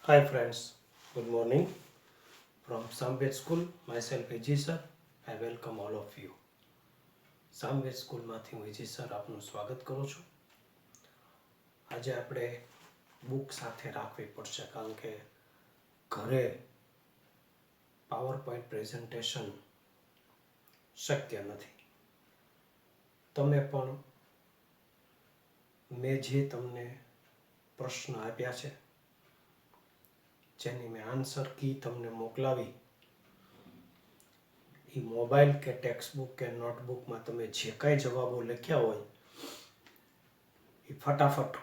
Hi friends, good morning. From Samved School, myself Vijay sir. I welcome all of you. Samaveda સ્કૂલમાંથી હું વિજય sir આપનું સ્વાગત કરું છું. આજે આપણે બુક સાથે રાખવી પડશે કારણ કે ઘરે પાવર પોઈન્ટ પ્રેઝન્ટેશન શક્ય નથી. તમે પણ મેં જે તમને પ્રશ્ન આપ્યા છે જેની મેં આન્સર કી તમને મોકલાવી એ મોબાઈલ કે ટેક્સ્ટબુક કે નોટબુકમાં તમે જે કાંઈ જવાબો લખ્યા હોય એ ફટાફટ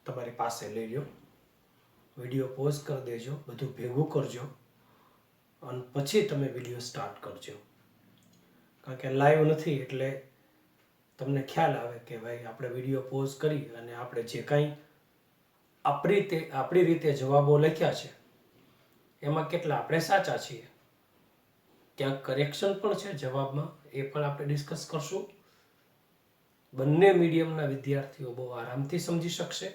તમારી પાસે લઈ લો, વિડીયો પોઝ કરી દેજો, બધું ભેગું કરજો અને પછી તમે વિડીયો સ્ટાર્ટ કરજો. કારણ કે લાઈવ નથી એટલે તમને ખ્યાલ આવે કે ભાઈ આપણે વિડીયો પોઝ કરી અને આપણે જે કાંઈ આપણી રીતે જવાબો લખ્યા છે એમાં કેટલા આપણે સાચા છીએ, ક્યાંક કરેક્શન પણ છે જવાબમાં, એ પણ આપણે ડિસ્કસ કરશું. બંને મીડિયમના વિદ્યાર્થીઓ બહુ આરામથી સમજી શકશે.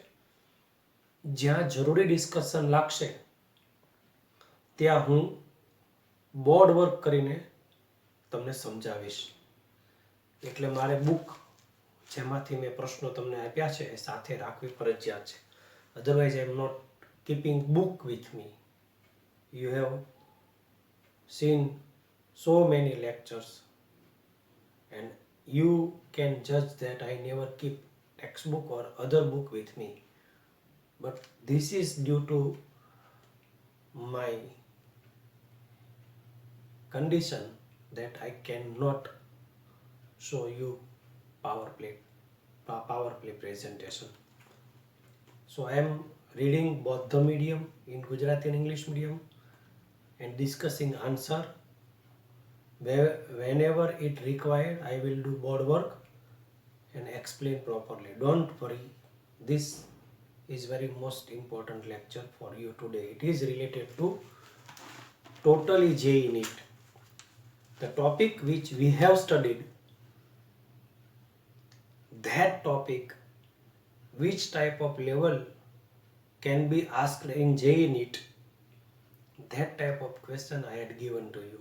જ્યાં જરૂરી ડિસ્કશન લાગશે ત્યાં હું બોર્ડ વર્ક કરીને તમને સમજાવીશ. એટલે મારે બુક જેમાંથી મેં પ્રશ્નો તમને આપ્યા છે એ સાથે રાખવી ફરજિયાત છે. Otherwise I am not keeping book with me. You have seen so many lectures and you can judge that I never keep textbook or other book with me, but this is due to my condition that I cannot show you power play presentation. So I am reading both the medium in Gujarati and English medium and discussing answer. Whenever it required, I will do board work and explain properly. Don't worry, this is very most important lecture for you today. It is related to totally JEE NEET. The topic which we have studied, that topic, which type of level can be asked in JEE NEET, that type of question I had given to you.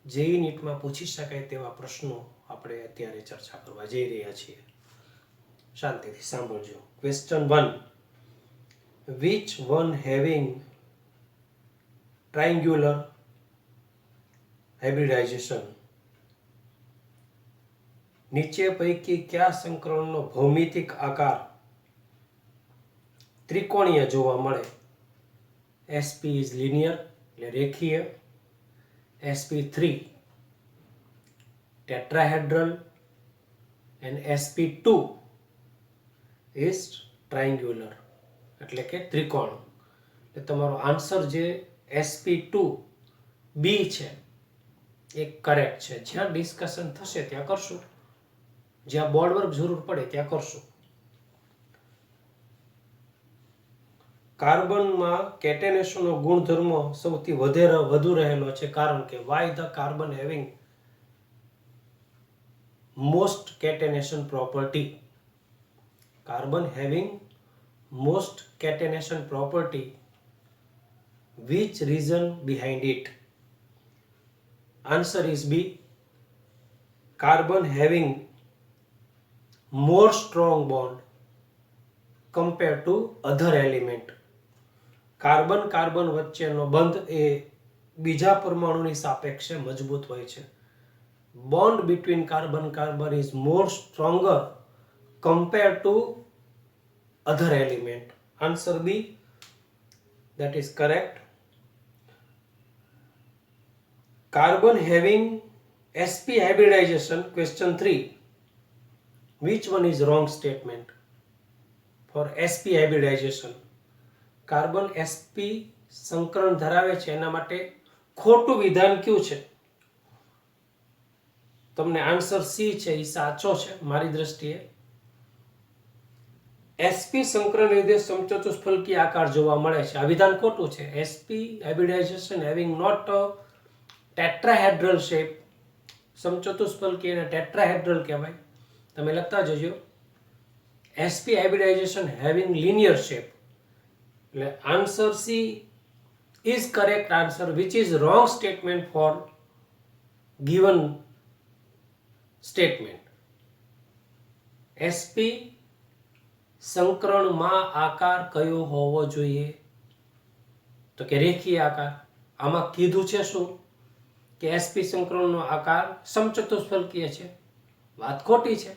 JEE નીટમાં પૂછી શકાય તેવા પ્રશ્નો આપણે અત્યારે ચર્ચા કરવા જઈ રહ્યા છીએ. શાંતિથી સાંભળજો. Question 1, which one having triangular hybridization? નીચે પૈકી કયા સંકરણનો ભૌમિતિક આકાર ત્રિકોણીય જોવા મળે? SP is linear એટલે રેખીય, SP3 tetrahedral and SP2 is triangular એટલે કે ત્રિકોણ. એટલે તમારો આન્સર જે SP2B છે એ કરેક્ટ છે. જ્યાં ડિસ્કશન થશે ત્યાં કરશું, જ્યાં બોર્ડ વર્ક જરૂર પડે ત્યાં કરશું. કાર્બનમાં કેટેનેશનનો ગુણધર્મ સૌથી વધુ રહેલો છે કારણ કે Y the carbon having most catenation property. Carbon having most catenation property, which reason behind it? Answer is B. Carbon having more strong bond compared to other element. Carbon carbon વચ્ચેનો બંધ એ બીજા પરમાણુની સાપેક્ષે મજબૂત હોય છે. Bond between carbon carbon is more stronger compare to other element. Answer B, that is correct. Carbon having sp hybridization, question 3, which one is wrong statement for sp hybridization? Carbon sp સંકરણ ધરાવે છે એના માટે ખોટું વિધાન કયું છે? તમને answer C છે એ સાચો છે મારી દ્રષ્ટિએ. sp સંકરણ લીધે સમચતુષ્ફલકી આકાર જોવા મળે છે, આ વિધાન ખોટું છે. sp hybridization having not a tetrahedral shape, સમચતુષ્ફલકી એને ટેટ્રાહેડ્રલ કહેવાય. તમે લખતા જજો. sp hybridization having linear shape, એટલે answer C is correct answer, which is wrong statement for given statement. SP સંકરણમાં આકાર કયો હોવો જોઈએ? તો કે રેખીય આકાર. આમાં કીધું છે શું કે SP સંકરણનો આકાર સમચતુષ્ફલકીય છે. વાત ખોટી છે.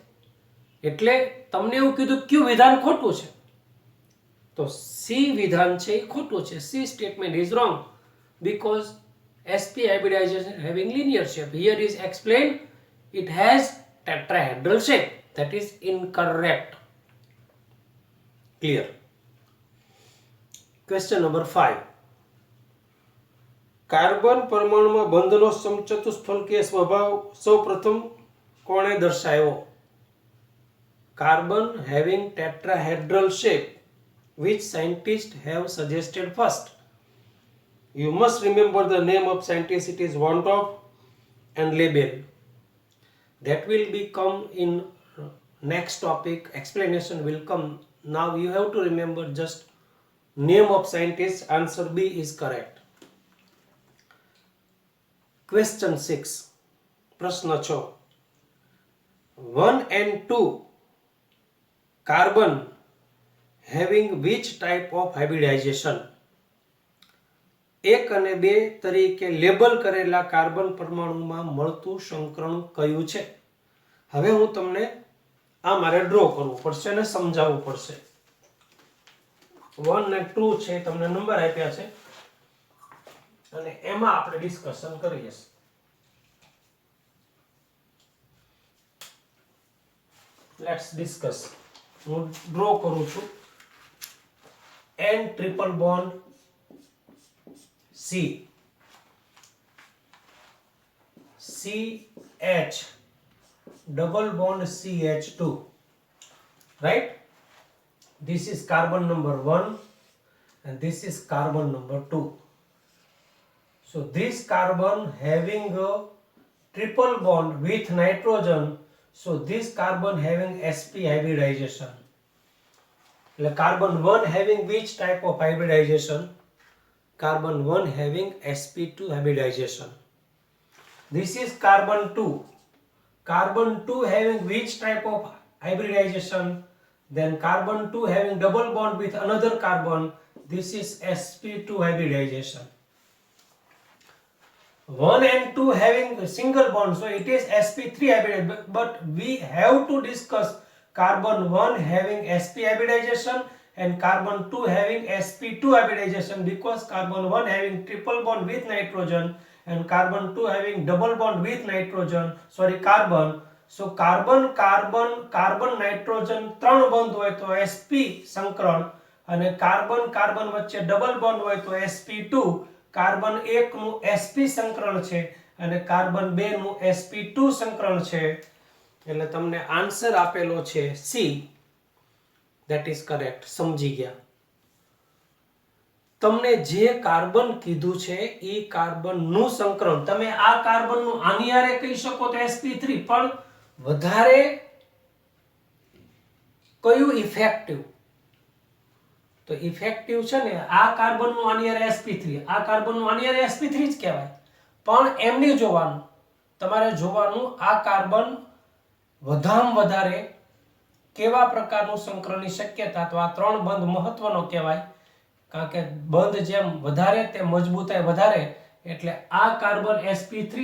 એટલે તમને એવું કીધું કયું વિધાન ખોટું છે? તો સી વિધાન છે એ ખોટું છે. C statement is wrong because SP hybridization having linear shape. Here is explained it has tetrahedral shape. That is incorrect. Clear. Question number 5. Carbon પરમાણુમાં બંધનો સમચતુષ્ફલકીય સ્વભાવ સૌપ્રથમ કોણે દર્શાવ્યો? Carbon having tetrahedral shape. Which scientists have suggested first? You must remember the name of scientist. It is Van Top and Lebel. That will become in next topic. Explanation will come. Now you have to remember just name of scientist. Answer B is correct. Question 6. પ્રશ્ન 6. 1 and 2 carbon having which type of hybridization? 1 અને 2 તરીકે label કરેલા carbon પરમાણુમાં મળતું સંકરણ કયું છે? હવે હું તમને આ મારે ડ્રો કરવું પડશે અને સમજાવવું પડશે. 1 અને 2 છે, તમને નંબર આપ્યા છે અને એમાં આપણે ડિસ્કશન કરીએ. Let's discuss. હું ડ્રો કરું છું. N triple bond C, CH double bond CH2, right? This is carbon number 1 and this is carbon number 2. So this carbon having a triple bond with nitrogen, so this carbon having sp hybridization. Carbon 1 having which type of hybridization? Carbon 1 having sp2 hybridization. This is carbon 2. Carbon 2 having which type of hybridization? Then carbon 2 having double bond with another carbon. This is sp2 hybridization. 1 and 2 having a single bond, so it is sp3 hybridization. But we have to discuss carbon 1 having sp hybridization and carbon 2 having sp2 hybridization, because carbon 1 having triple bond with nitrogen and carbon 2 having double bond with nitrogen, carbon. So carbon nitrogen 3 બંધ હોય તો sp સંકરણ અને carbon carbon વચ્ચે double bond હોય તો sp2. Carbon 1 નું sp સંકરણ છે અને કાર્બન 2 નું sp2 સંકરણ છે. એટલે તમને આન્સર આપેલો છે સી. That is correct. સમજી ગયા? તમને જે કાર્બન કીધું છે એ કાર્બન નું સંકરણ તમે આ કાર્બન નું આની હારે કહી શકો તો sp3, પણ વધારે કયું ઇફેક્ટિવ? તો ઇફેક્ટિવ છે ને આ કાર્બન નું આની હારે sp3, આ કાર્બન નું આની હારે sp3 જ કહેવાય. પણ એમને જોવાનું, તમારે જોવાનું આ કાર્બન વધારે વધારે કેવા પ્રકારનું સંકરણની શક્યતા. તો આ 3 બંધ મહત્વનો કહેવાય, કારણ કે બંધ જેમ વધારે તે મજબૂતાઈ વધારે. એટલે આ કાર્બન sp3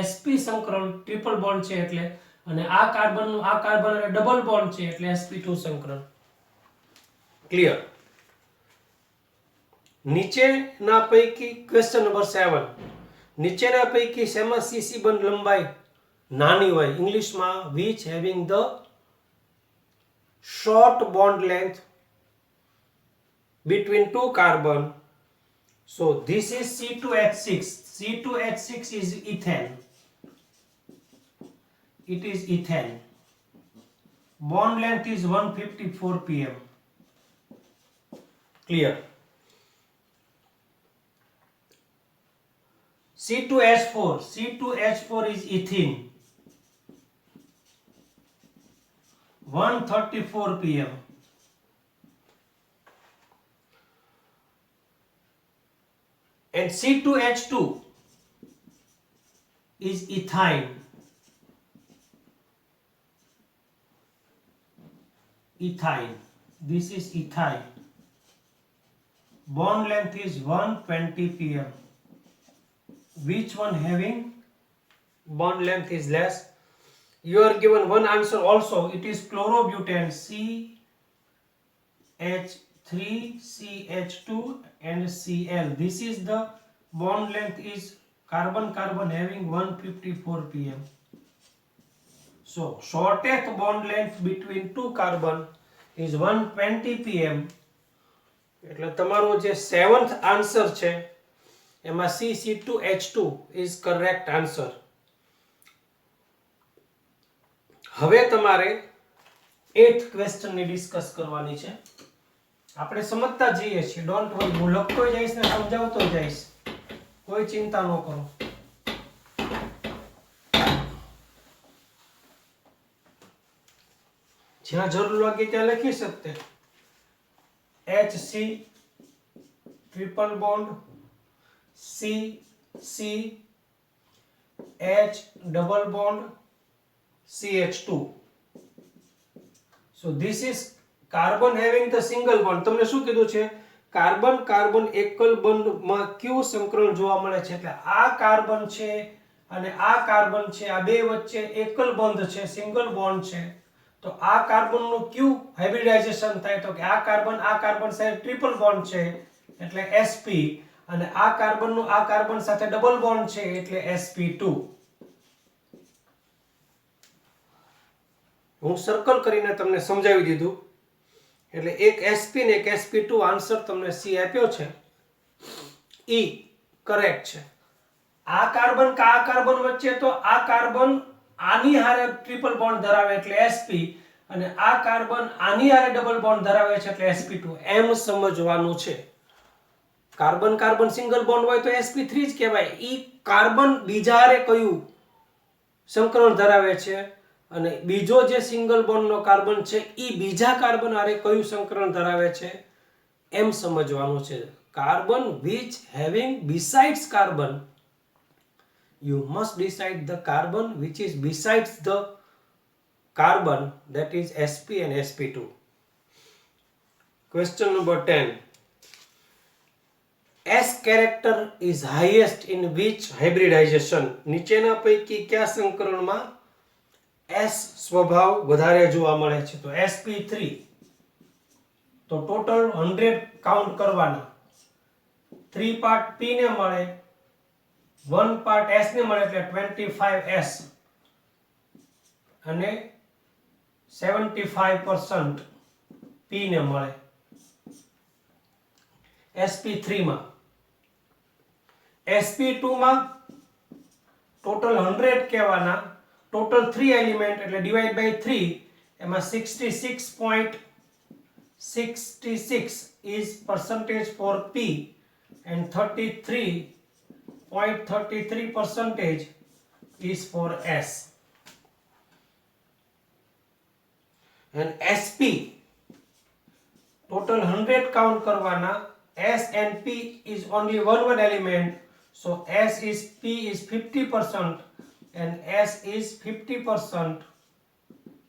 sp સંકરણ ટ્રિપલ બોન્ડ છે એટલે, અને આ કાર્બનનું આ કાર્બન અને ડબલ બોન્ડ છે એટલે sp2 સંકરણ. ક્લિયર? નીચેના પૈકી ક્વેશ્ચન નંબર 7. નીચેના પૈકી શેમાં cc બંધ લંબાઈ નાની હોય? ઇંગ્લિશમાં which having the short bond length between 2 carbon. So this is C2H6. C2H6 is ethane. It is ethane. Bond length is 154 pm. Clear? C2H4. C2H4 is ethene. 134 pm. and C2H2 is ethyne. Ethyne. This is ethyne. Bond length is 120 pm. Which one having bond length is less? You are given one answer also. It is chlorobutane, CH3, CH2 and Cl. This is the bond length is carbon-carbon having 154 pm. So shortest bond length between two carbon is 120 pm. એટલે તમારો જે 7th answer છે એમાં C2H2 is correct answer. હવે તમારે 8th question ની discuss કરવાની છે. આપણે સમજતા જઈએ છીએ. ડોન્ટ વરી, હું લખતો જઈશ ને સમજાવતો જઈશ, કોઈ ચિંતા ન કરો. જ્યાં જરૂર લાગે ત્યાં લખી શકતે. HC triple bond, C H double bond, CH2. So this is carbon having the single bond. તમને શું કીધું છે? કાર્બન કાર્બન એકલ બંધમાં ક્યુ સંકરણ જોવા મળે છે? એટલે આ કાર્બન છે અને આ કાર્બન છે, આ બે વચ્ચે એકલ બંધ છે, સિંગલ બોન્ડ છે. તો આ કાર્બનનું ક્યુ હાઇબ્રિડાઇઝેશન થાય તો કે આ કાર્બન સાથે ટ્રિપલ બોન્ડ છે એટલે sp, અને આ કાર્બન સાથે ડબલ બોન્ડ છે એટલે sp2. હું સર્કલ કરીને તમને સમજાવી દીધું. એટલે એક sp ને એક sp2 આન્સર તમને C આપ્યો છે. E કરેક્ટ છે. આ કાર્બન વચ્ચે તો આ કાર્બન આની હારે ટ્રિપલ બોન્ડ ધરાવે એટલે sp, અને આ કાર્બન આની હારે ડબલ બોન્ડ ધરાવે છે એટલે sp2. એમ સમજવાનું છે. કાર્બન સિંગલ બોન્ડ હોય તો sp3 જ કહેવાય. ઈ કાર્બન બીજા હારે કયું સંકરણ ધરાવે છે અને બીજો જે સિંગલ બોન્ડ નો કાર્બન છે ઈ બીજા કાર્બન હારે કયું સંકરણ ધરાવે છે એમ સમજવાનું છે. Carbon which having besides carbon, you must decide the carbon which is besides the carbon, that is sp and sp2. Question number 10. S character is highest in which hybridization? નીચેના પૈકી કયા સંકરણમાં S સ્વભાવ વધારે જોવા મળે છે? તો sp3. તો ટોટલ 100 કાઉન્ટ કરવાના. 3 પાર્ટ P ને મળે, 1 પાર્ટ S ને મળે એટલે 25S, અને 75% P ને મળે. sp3 માં. sp2 માં ટોટલ 100 કહેવાના. ટોટલ 3 એલિમેન્ટ એટલે ડિવાઇડ બાય 3, એમાં 66.66 is percentage for P and 33.33% is for S. And sp total 100 count करवाना. S and P is only one element, so P is 50% and S is 50%.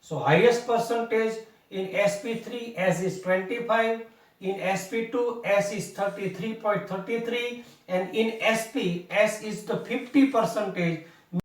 So highest percentage in sp3, S is 25, in sp2 S is 33.33, and in sp S is the 50%,